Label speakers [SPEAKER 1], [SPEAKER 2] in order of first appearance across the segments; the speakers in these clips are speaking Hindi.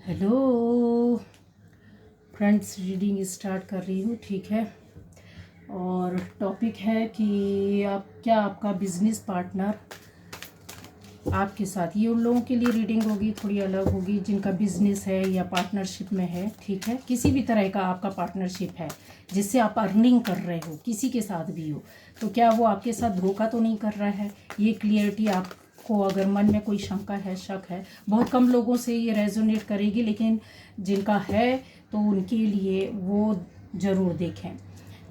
[SPEAKER 1] हेलो फ्रेंड्स, रीडिंग स्टार्ट कर रही हूँ। ठीक है, और टॉपिक है कि आपका बिजनेस पार्टनर आपके साथ, ये उन लोगों के लिए रीडिंग होगी, थोड़ी अलग होगी जिनका बिजनेस है या पार्टनरशिप में है। ठीक है, किसी भी तरह का आपका पार्टनरशिप है जिससे आप अर्निंग कर रहे हो, किसी के साथ भी हो, तो क्या वो आपके साथ धोखा तो नहीं कर रहा है? ये क्लियरिटी आपको, अगर मन में कोई शंका है, शक है, बहुत कम लोगों से ये रेजोनेट करेगी, लेकिन जिनका है तो उनके लिए वो ज़रूर देखें।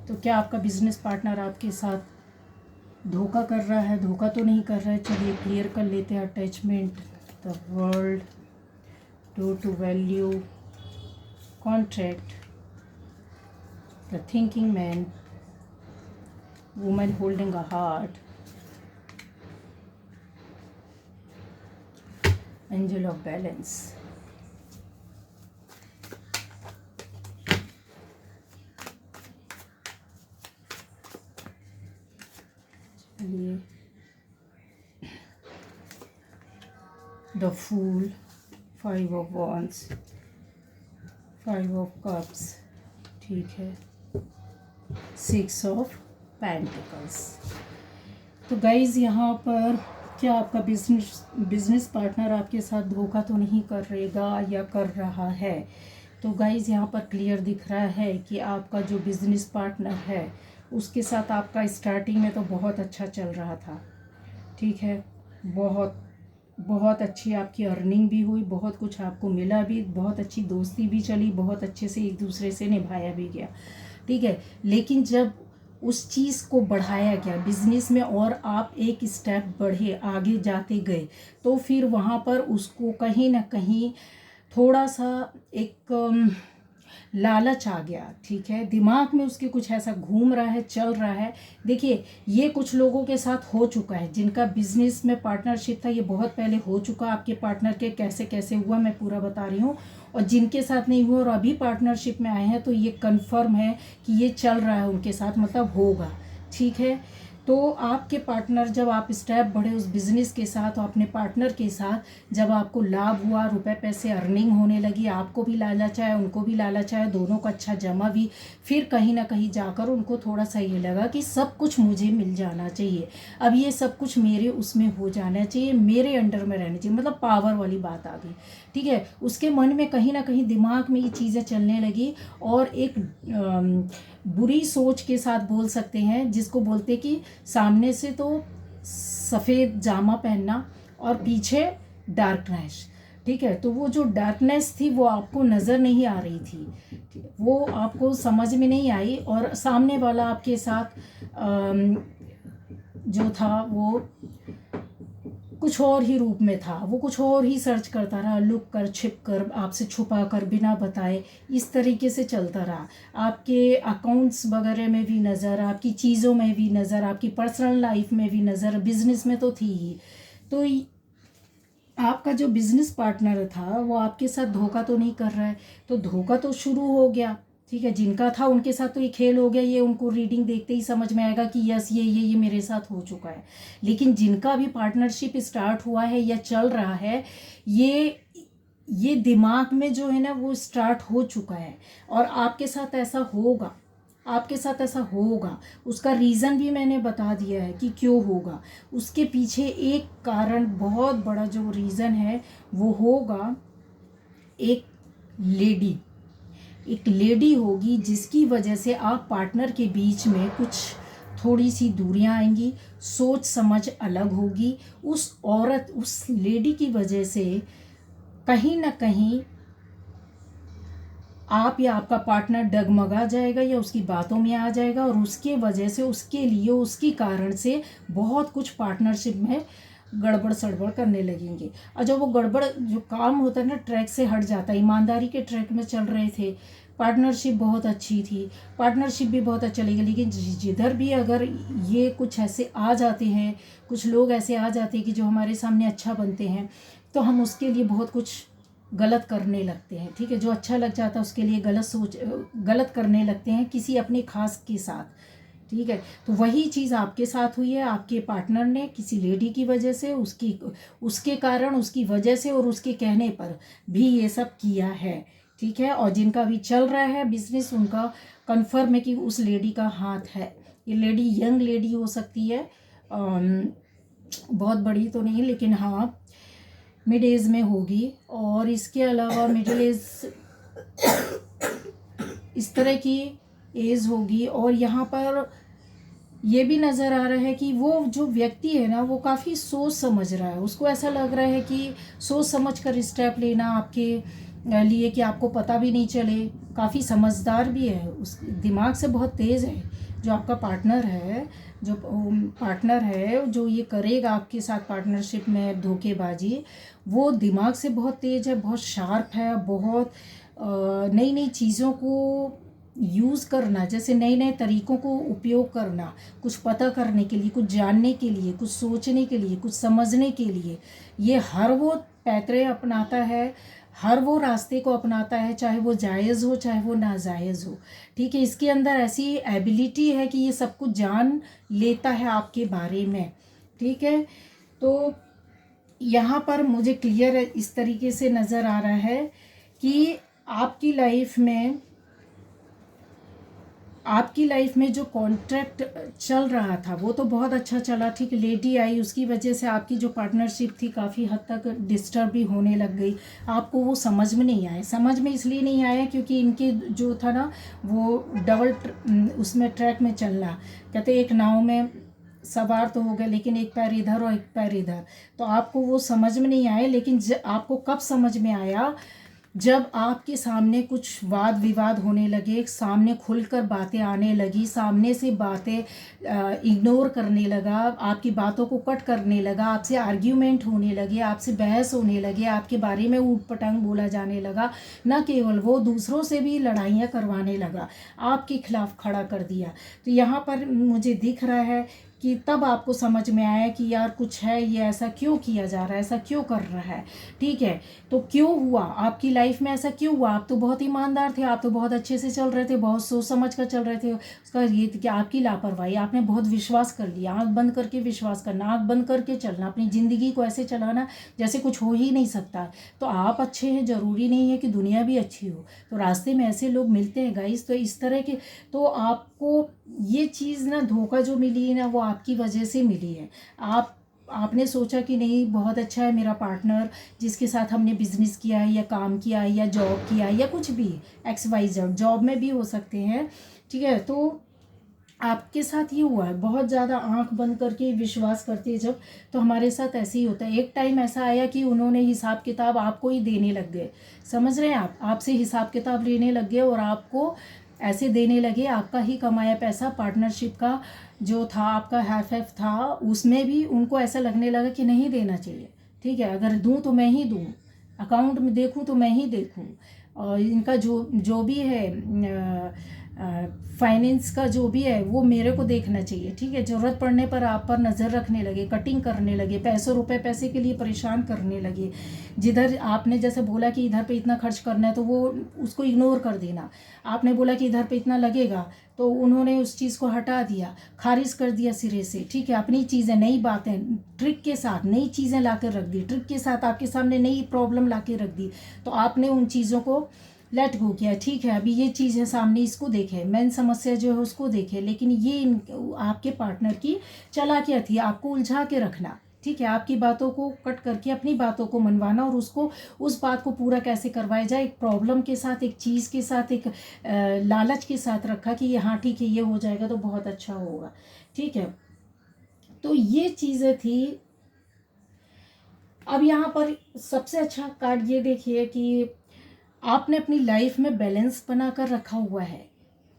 [SPEAKER 1] तो क्या आपका बिजनेस पार्टनर आपके साथ धोखा कर रहा है? धोखा तो नहीं कर रहा है, चलिए क्लियर कर लेते हैं। Attachment, the world, to value, contract, the thinking man, women holding a heart, angel of balance. चलिए, the fool, five of wands, five of cups, ठीक है, सिक्स ऑफ पेंटिकल्स। तो गाइज, यहाँ पर क्या आपका बिजनेस पार्टनर आपके साथ धोखा तो नहीं कर रहेगा या कर रहा है? तो गाइज, यहाँ पर क्लियर दिख रहा है कि आपका जो बिजनेस पार्टनर है उसके साथ आपका स्टार्टिंग में तो बहुत अच्छा चल रहा था। ठीक है, बहुत बहुत अच्छी आपकी अर्निंग भी हुई, बहुत कुछ आपको मिला भी, बहुत अच्छी दोस्ती भी चली, बहुत अच्छे से एक दूसरे से निभाया भी गया। ठीक है, लेकिन जब उस चीज़ को बढ़ाया गया बिजनेस में और आप एक स्टेप बढ़े, आगे जाते गए, तो फिर वहाँ पर उसको कहीं ना कहीं थोड़ा सा एक लालच आ गया। ठीक है, दिमाग में उसके कुछ ऐसा घूम रहा है, चल रहा है। देखिए, ये कुछ लोगों के साथ हो चुका है जिनका बिजनेस में पार्टनरशिप था, ये बहुत पहले हो चुका। आपके पार्टनर के कैसे कैसे हुआ मैं पूरा बता रही हूँ, और जिनके साथ नहीं हुआ और अभी पार्टनरशिप में आए हैं तो ये कंफर्म है कि ये चल रहा है उनके साथ, मतलब होगा। ठीक है, तो आपके पार्टनर, जब आप स्टेप बढ़े उस बिज़नेस के साथ और अपने पार्टनर के साथ, जब आपको लाभ हुआ, रुपए पैसे अर्निंग होने लगी, आपको भी लालच आया, उनको भी लालच आया, दोनों का अच्छा जमा भी, फिर कहीं ना कहीं जाकर उनको थोड़ा सा ये लगा कि सब कुछ मुझे मिल जाना चाहिए, अब ये सब कुछ मेरे उसमें हो जाना चाहिए, मेरे अंडर में रहना चाहिए, मतलब पावर वाली बात आ गई। ठीक है, उसके मन में कहीं ना कहीं दिमाग में ये चीज़ें चलने लगी, और एक बुरी सोच के साथ बोल सकते हैं, जिसको बोलते कि सामने से तो सफ़ेद जामा पहनना और पीछे डार्कनेस। ठीक है, तो वो जो डार्कनेस थी वो आपको नज़र नहीं आ रही थी, वो आपको समझ में नहीं आई, और सामने वाला आपके साथ जो था वो कुछ और ही रूप में था, वो कुछ और ही सर्च करता रहा, लुक कर, छिप कर, आपसे छुपा कर, बिना बताए, इस तरीके से चलता रहा। आपके अकाउंट्स वगैरह में भी नज़र, आपकी चीज़ों में भी नज़र, आपकी पर्सनल लाइफ में भी नज़र, बिजनेस में तो थी ही। तो आपका जो बिजनेस पार्टनर था वो आपके साथ धोखा तो नहीं कर रहा है, तो धोखा तो शुरू हो गया। ठीक है, जिनका था उनके साथ तो ये खेल हो गया, ये उनको रीडिंग देखते ही समझ में आएगा कि यस, ये मेरे साथ हो चुका है। लेकिन जिनका भी पार्टनरशिप स्टार्ट हुआ है या चल रहा है, ये दिमाग में जो है ना वो स्टार्ट हो चुका है, और आपके साथ ऐसा होगा, आपके साथ ऐसा होगा। उसका रीज़न भी मैंने बता दिया है कि क्यों होगा। उसके पीछे एक कारण, बहुत बड़ा जो रीज़न है वो होगा, एक लेडी, एक लेडी होगी जिसकी वजह से आप पार्टनर के बीच में कुछ थोड़ी सी दूरियां आएंगी, सोच समझ अलग होगी। उस औरत, उस लेडी की वजह से कहीं ना कहीं आप या आपका पार्टनर डगमगा जाएगा या उसकी बातों में आ जाएगा, और उसके वजह से, उसके लिए, उसकी कारण से बहुत कुछ पार्टनरशिप में गड़बड़ सड़बड़ करने लगेंगे। और जब वो गड़बड़ जो काम होता है ना, ट्रैक से हट जाता है, ईमानदारी के ट्रैक में चल रहे थे, पार्टनरशिप बहुत अच्छी थी, पार्टनरशिप भी बहुत अच्छा लगी, लेकिन जिधर भी अगर ये कुछ ऐसे आ जाते हैं, कुछ लोग ऐसे आ जाते हैं कि जो हमारे सामने अच्छा बनते हैं, तो हम उसके लिए बहुत कुछ गलत करने लगते हैं। ठीक है, जो अच्छा लग जाता है उसके लिए गलत करने लगते हैं किसी अपने खास के साथ। ठीक है। तो वही चीज़ आपके साथ हुई है, आपके पार्टनर ने किसी लेडी की वजह से, उसके कारण, उसकी वजह से और उसके कहने पर भी ये सब किया है, ठीक है। और जिनका भी चल रहा है बिजनेस, उनका कन्फर्म है कि उस लेडी का हाथ है। ये लेडी यंग लेडी हो सकती है, बहुत बड़ी तो नहीं, लेकिन हाँ मिड एज में होगी। और इसके अलावा मिडिल एज, इस तरह की एज होगी। और यहाँ पर ये भी नज़र आ रहा है कि वो जो व्यक्ति है ना, वो काफ़ी सोच समझ रहा है। उसको ऐसा लग रहा है कि सोच समझ कर स्टेप लेना आपके लिए, कि आपको पता भी नहीं चले। काफ़ी समझदार भी है, उस दिमाग से बहुत तेज़ है जो आपका पार्टनर है। जो पार्टनर है जो ये करेगा आपके साथ पार्टनरशिप में धोखेबाजी, वो दिमाग से बहुत तेज़ है, बहुत शार्प है, बहुत नई नई चीज़ों को यूज़ करना, जैसे नए नए तरीक़ों को उपयोग करना, कुछ पता करने के लिए, कुछ जानने के लिए, कुछ सोचने के लिए, कुछ समझने के लिए, ये हर वो पैतरे अपनाता है, हर वो रास्ते को अपनाता है, चाहे वो जायज़ हो चाहे वो नाजायज़ हो, ठीक है। इसके अंदर ऐसी एबिलिटी है कि ये सब कुछ जान लेता है आपके बारे में, ठीक है। तो यहाँ पर मुझे क्लियर इस तरीके से नज़र आ रहा है कि आपकी लाइफ में जो कॉन्ट्रैक्ट चल रहा था वो तो बहुत अच्छा चला, ठीक। लेडी आई, उसकी वजह से आपकी जो पार्टनरशिप थी काफ़ी हद तक डिस्टर्ब भी होने लग गई। आपको वो समझ में नहीं आया, समझ में इसलिए नहीं आया क्योंकि इनके जो था ना वो उसमें ट्रैक में चलना, कहते एक नाव में सवार तो हो गए लेकिन एक पैर इधर और एक पैर इधर, तो आपको वो समझ में नहीं आया। लेकिन आपको कब समझ में आया, जब आपके सामने कुछ वाद विवाद होने लगे, सामने खुलकर बातें आने लगी, सामने से बातें इग्नोर करने लगा, आपकी बातों को कट करने लगा, आपसे आर्ग्यूमेंट होने लगे, आपसे बहस होने लगे, आपके बारे में ऊट पटांग बोला जाने लगा। न केवल वो, दूसरों से भी लड़ाइयाँ करवाने लगा, आपके खिलाफ खड़ा कर दिया। तो यहाँ पर मुझे दिख रहा है कि तब आपको समझ में आया कि यार कुछ है, ये ऐसा क्यों किया जा रहा है, ऐसा क्यों कर रहा है, ठीक है। तो क्यों हुआ आपकी लाइफ में ऐसा, क्यों हुआ? आप तो बहुत ईमानदार थे, आप तो बहुत अच्छे से चल रहे थे, बहुत सोच समझ कर चल रहे थे। उसका ये कि आपकी लापरवाही, आपने बहुत विश्वास कर लिया। आंख बंद करके विश्वास करना, आंख बंद करके चलना, अपनी ज़िंदगी को ऐसे चलाना जैसे कुछ हो ही नहीं सकता। तो आप अच्छे हैं, ज़रूरी नहीं है कि दुनिया भी अच्छी हो। तो रास्ते में ऐसे लोग मिलते हैं गाइस, तो इस तरह के, तो आपको ये चीज़ ना, धोखा जो मिली है ना, वो आपकी वजह से मिली है। आपने सोचा कि नहीं बहुत अच्छा है मेरा पार्टनर, जिसके साथ हमने बिज़नेस किया है या काम किया है या जॉब किया है या कुछ भी, XYZ, जॉब में भी हो सकते हैं, ठीक है। तो आपके साथ ये हुआ है, बहुत ज़्यादा आंख बंद करके विश्वास करते हैं जब, तो हमारे साथ ऐसे ही होता है। एक टाइम ऐसा आया कि उन्होंने हिसाब किताब आपको ही देने लग गए, समझ रहे हैं आप, आपसे हिसाब किताब लेने लग गए और आपको ऐसे देने लगे, आपका ही कमाया पैसा, पार्टनरशिप का जो था, आपका हैफ था, उसमें भी उनको ऐसा लगने लगा कि नहीं देना चाहिए, ठीक है। अगर दूं तो मैं ही दूं, अकाउंट में देखूं तो मैं ही देखूं, और इनका जो भी है फाइनेंस का जो भी है वो मेरे को देखना चाहिए, ठीक है। ज़रूरत पड़ने पर आप पर नज़र रखने लगे, कटिंग करने लगे, पैसे के लिए परेशान करने लगे। जिधर आपने जैसे बोला कि इधर पे इतना खर्च करना है तो वो उसको इग्नोर कर देना, आपने बोला कि इधर पे इतना लगेगा तो उन्होंने उस चीज़ को हटा दिया, खारिज कर दिया सिरे से, ठीक है। अपनी चीज़ें, नई बातें, ट्रिक के साथ नई चीज़ें ला कर रख दी, ट्रिक के साथ आपके सामने नई प्रॉब्लम ला के रख दी, तो आपने उन चीज़ों को लेट गो किया, ठीक है। अभी ये चीज़ है सामने, इसको देखे, मेन समस्या जो है उसको देखे, लेकिन ये आपके पार्टनर की चालाकियाँ थी, आपको उलझा के रखना, ठीक है। आपकी बातों को कट करके अपनी बातों को मनवाना, और उसको उस बात को पूरा कैसे करवाया जाए, एक प्रॉब्लम के साथ, एक चीज़ के साथ, एक लालच के साथ रखा कि हाँ ठीक है ये हो जाएगा तो बहुत अच्छा होगा, ठीक है। तो ये चीज़ें थी। अब यहाँ पर सबसे अच्छा कार्ड ये देखिए कि आपने अपनी लाइफ में बैलेंस बना कर रखा हुआ है,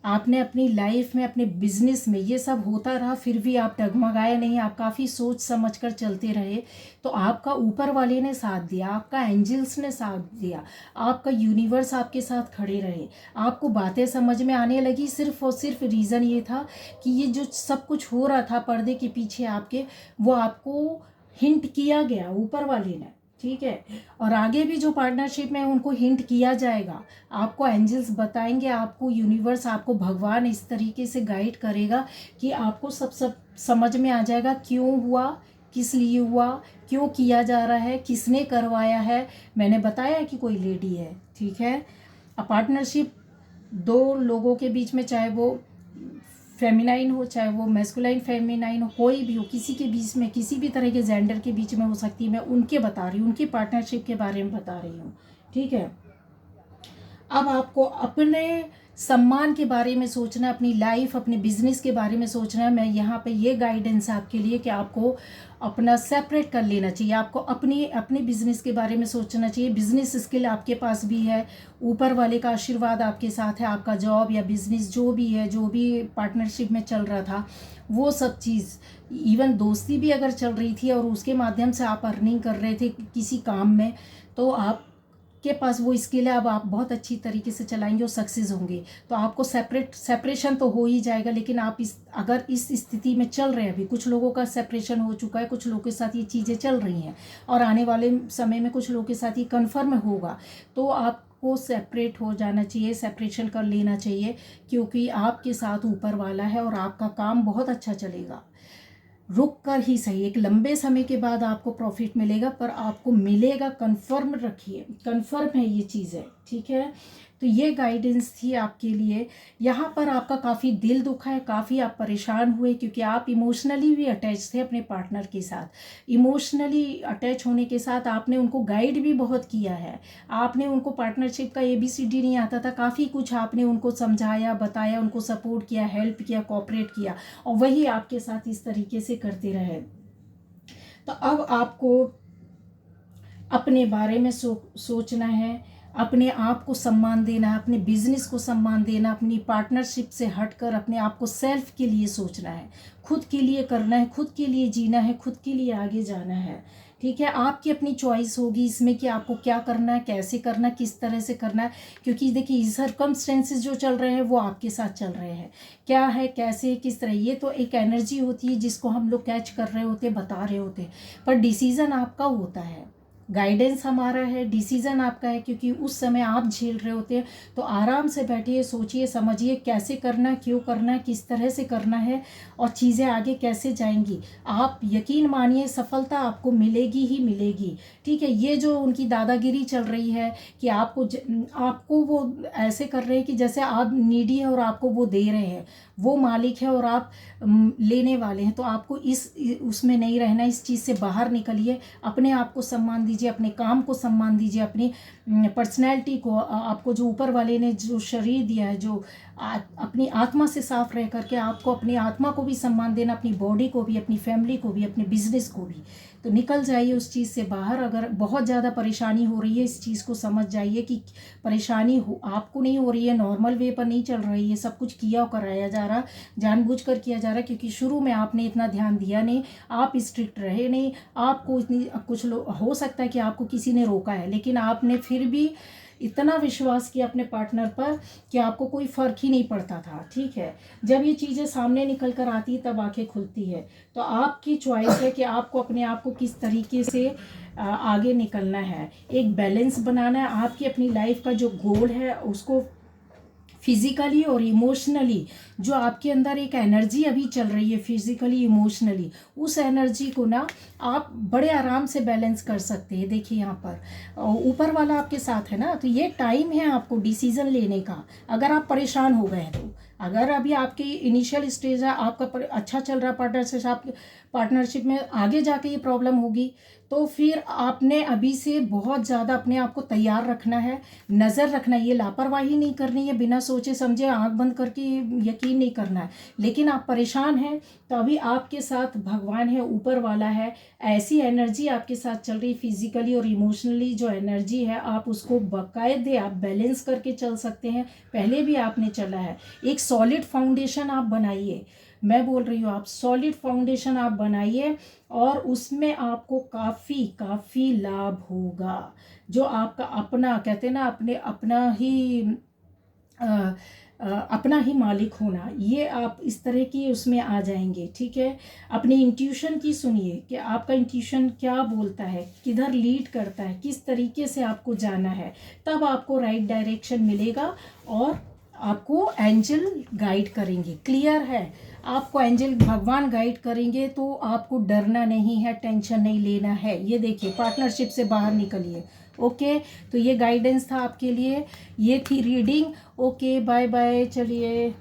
[SPEAKER 1] आपने अपनी लाइफ में, अपने बिजनेस में ये सब होता रहा फिर भी आप डगमगाए नहीं, आप काफ़ी सोच समझ कर चलते रहे। तो आपका ऊपर वाले ने साथ दिया, आपका एंजल्स ने साथ दिया, आपका यूनिवर्स आपके साथ खड़े रहे, आपको बातें समझ में आने लगी। सिर्फ और सिर्फ रीज़न ये था कि ये जो सब कुछ हो रहा था पर्दे के पीछे आपके, वो आपको हिंट किया गया ऊपर वाले ने, ठीक है। और आगे भी जो पार्टनरशिप में उनको हिंट किया जाएगा, आपको एंजल्स बताएंगे, आपको यूनिवर्स, आपको भगवान इस तरीके से गाइड करेगा कि आपको सब समझ में आ जाएगा क्यों हुआ, किस लिए हुआ, क्यों किया जा रहा है, किसने करवाया है। मैंने बताया कि कोई लेडी है, ठीक है। पार्टनरशिप दो लोगों के बीच में, चाहे वो फेमिनाइन हो चाहे वो मैस्कुलाइन फेमिनाइन हो, कोई भी हो, किसी के बीच में, किसी भी तरह के जेंडर के बीच में हो सकती है। मैं उनके बता रही हूँ, उनकी पार्टनरशिप के बारे में बता रही हूँ, ठीक है। अब आपको अपने सम्मान के बारे में सोचना है, अपनी लाइफ, अपने बिजनेस के बारे में सोचना है। मैं यहाँ पे ये गाइडेंस है आपके लिए कि आपको अपना सेपरेट कर लेना चाहिए, आपको अपने बिजनेस के बारे में सोचना चाहिए। बिजनेस स्किल आपके पास भी है, ऊपर वाले का आशीर्वाद आपके साथ है, आपका जॉब या बिजनेस जो भी है, जो भी पार्टनरशिप में चल रहा था वो सब चीज़, इवन दोस्ती भी अगर चल रही थी और उसके माध्यम से आप अर्निंग कर रहे थे किसी काम में, तो आप के पास वो स्किल है, अब आप बहुत अच्छी तरीके से चलाएंगे और सक्सेस होंगे। तो आपको सेपरेशन तो हो ही जाएगा, लेकिन आप अगर इस स्थिति में चल रहे हैं, अभी कुछ लोगों का सेपरेशन हो चुका है, कुछ लोगों के साथ ये चीज़ें चल रही हैं और आने वाले समय में कुछ लोगों के साथ ये कन्फर्म होगा, तो आपको सेपरेट हो जाना चाहिए, सेपरेशन कर लेना चाहिए, क्योंकि आपके साथ ऊपर वाला है और आपका काम बहुत अच्छा चलेगा। रुक कर ही सही, एक लंबे समय के बाद आपको प्रॉफिट मिलेगा, पर आपको मिलेगा, कंफर्म रखिए, कंफर्म है ये चीज़ें, ठीक है। तो ये गाइडेंस थी आपके लिए। यहाँ पर आपका काफ़ी दिल दुखा है, काफ़ी आप परेशान हुए, क्योंकि आप इमोशनली भी अटैच थे अपने पार्टनर के साथ। इमोशनली अटैच होने के साथ आपने उनको गाइड भी बहुत किया है, आपने उनको पार्टनरशिप का ABCD नहीं आता था, काफ़ी कुछ आपने उनको समझाया, बताया, उनको सपोर्ट किया, हेल्प किया, कोऑपरेट किया, और वही आपके साथ इस तरीके से करते रहे। तो अब आपको अपने बारे में सोचना है, अपने आप को सम्मान देना है, अपने बिजनेस को सम्मान देना, अपनी पार्टनरशिप से हटकर अपने आप को सेल्फ के लिए सोचना है, खुद के लिए करना है, खुद के लिए जीना है, खुद के लिए आगे जाना है, ठीक है। आपकी अपनी चॉइस होगी इसमें कि आपको क्या करना है, कैसे करना है, किस तरह से करना है, क्योंकि देखिए सर्कमस्टेंसेस जो चल रहे हैं वो आपके साथ चल रहे हैं, क्या है, कैसे, किस तरह, ये तो एक एनर्जी होती है जिसको हम लोग कैच कर रहे होते, बता रहे होते, पर डिसीज़न आपका होता है, गाइडेंस हमारा है, डिसीज़न आपका है, क्योंकि उस समय आप झेल रहे होते हैं। तो आराम से बैठिए, सोचिए, समझिए कैसे करना, क्यों करना, किस तरह से करना है और चीज़ें आगे कैसे जाएंगी। आप यकीन मानिए सफलता आपको मिलेगी ही मिलेगी, ठीक है। ये जो उनकी दादागिरी चल रही है कि आपको वो ऐसे कर रहे हैं कि जैसे आप नीडी है और आपको वो दे रहे हैं, वो मालिक है और आप लेने वाले हैं, तो आपको उसमें नहीं रहना, इस चीज़ से बाहर निकलिए, अपने आप को सम्मान दीजिए, अपने काम को सम्मान दीजिए, अपनी पर्सनैलिटी को, आपको जो ऊपर वाले ने जो शरीर दिया है, जो अपनी आत्मा से साफ रह करके आपको अपनी आत्मा को भी सम्मान देना, अपनी बॉडी को भी, अपनी फैमिली को भी, अपने बिजनेस को भी। तो निकल जाइए उस चीज़ से बाहर। अगर बहुत ज़्यादा परेशानी हो रही है, इस चीज़ को समझ जाइए कि परेशानी आपको नहीं हो रही है, नॉर्मल वे पर नहीं चल रही है, सब कुछ किया और कराया जा रहा, जानबूझकर किया जा रहा, क्योंकि शुरू में आपने इतना ध्यान दिया नहीं, आप स्ट्रिक्ट रहे नहीं, आपको इतनी, कुछ लोग हो सकता है कि आपको किसी ने रोका है, लेकिन आपने फिर भी इतना विश्वास किया अपने पार्टनर पर कि आपको कोई फ़र्क ही नहीं पड़ता था, ठीक है। जब ये चीज़ें सामने निकल कर आती तब आंखें खुलती है। तो आपकी चॉइस है कि आपको अपने आप को किस तरीके से आगे निकलना है, एक बैलेंस बनाना है। आपकी अपनी लाइफ का जो गोल है उसको फिजिकली और इमोशनली, जो आपके अंदर एक एनर्जी अभी चल रही है फिजिकली इमोशनली, उस एनर्जी को ना आप बड़े आराम से बैलेंस कर सकते हैं। देखिए यहाँ पर ऊपर वाला आपके साथ है ना, तो ये टाइम है आपको डिसीजन लेने का। अगर आप परेशान हो गए हैं, तो अगर अभी आपकी इनिशियल स्टेज है, आपका अच्छा चल रहा पार्टनरशिप में, आगे जाके ये प्रॉब्लम होगी, तो फिर आपने अभी से बहुत ज़्यादा अपने आप को तैयार रखना है, नज़र रखना है, ये लापरवाही नहीं करनी है, बिना सोचे समझे आंख बंद करके यकीन नहीं करना है। लेकिन आप परेशान हैं तो अभी आपके साथ भगवान है, ऊपर वाला है, ऐसी एनर्जी आपके साथ चल रही, फिजिकली और इमोशनली जो एनर्जी है, आप उसको बाकायदे आप बैलेंस करके चल सकते हैं। पहले भी आपने चला है, एक सॉलिड फाउंडेशन आप बनाइए, मैं बोल रही हूँ, आप सॉलिड फाउंडेशन आप बनाइए और उसमें आपको काफ़ी काफ़ी लाभ होगा। जो आपका अपना कहते हैं ना, अपना ही अपना ही मालिक होना, ये आप इस तरह की उसमें आ जाएंगे। ठीक है, अपनी इंट्यूशन की सुनिए कि आपका इंट्यूशन क्या बोलता है, किधर लीड करता है, किस तरीके से आपको जाना है, तब आपको राइट डायरेक्शन मिलेगा और आपको एंजल गाइड करेंगे। क्लियर है, आपको एंजल भगवान गाइड करेंगे तो आपको डरना नहीं है, टेंशन नहीं लेना है। ये देखिए, पार्टनरशिप से बाहर निकलिए। ओके, तो ये गाइडेंस था आपके लिए, ये थी रीडिंग। ओके, बाय बाय, चलिए।